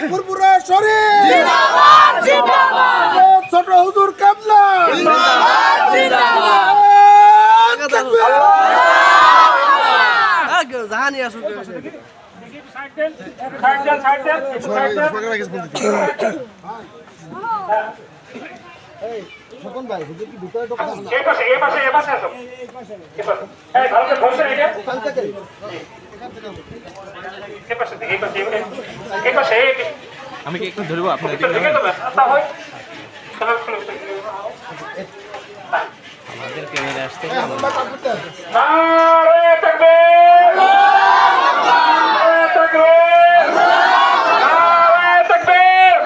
ফুরফুরা শরীফ জিন্দাবাদ জিন্দাবাদ ছোট হুজুর কাবলা জিন্দাবাদ জিন্দাবাদ জাহানি আসুক সকল ভাই হুজুর কি ভিতরে ঢোকা না এই পাশে আসো এই ভালো করে বসে এটা ওখান থেকে এই পাশে আমি কি একটু ধরবো আপনার দেখে তো তা হয় আমাদের ক্যামেরা আসতে হাসান ভাই কাট করতে আছে নারে তাকবীর নারে তাকবীর নারে তাকবীর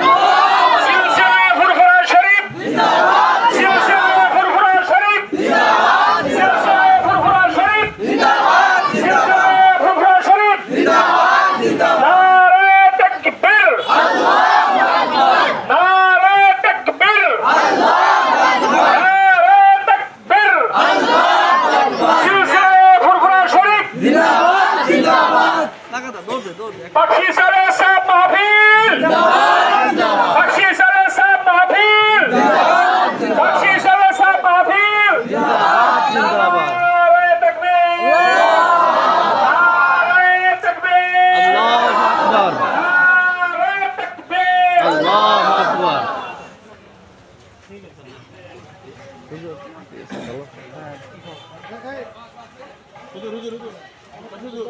সিলসিলা ফুরফুরা শরীফ জিন্দাবাদ সিলসিলা ফুরফুরা শরীফ জিন্দাবাদ সিলসিলা ফুরফুরা শরীফ জিন্দাবাদ সিলসিলা ফুরফুরা শরীফ জিন্দাবাদ জিন্দাবাদ নারে তাকবীর আল্লাহু আকবার নারে তাকবীর আল্লাহু আকবার নারে তাকবীর সিলসিলা ফুরফুরা শরীফ জিন্দাবাদ জিন্দাবাদ বখশি সালে সাহেব মাহফিল জিন্দাবাদ জিন্দাবাদ বখশি সালে সাহেব মাহফিল জিন্দাবাদ জিন্দাবাদ বখশি সালে সাহেব মাহফিল জিন্দাবাদ জিন্দাবাদ নারে তাকবীর নারে তাকবীর আল্লাহু আকবার নারে তাকবীর আল্লাহু আকবার হুজুর হুজুর হুজুর হুজুর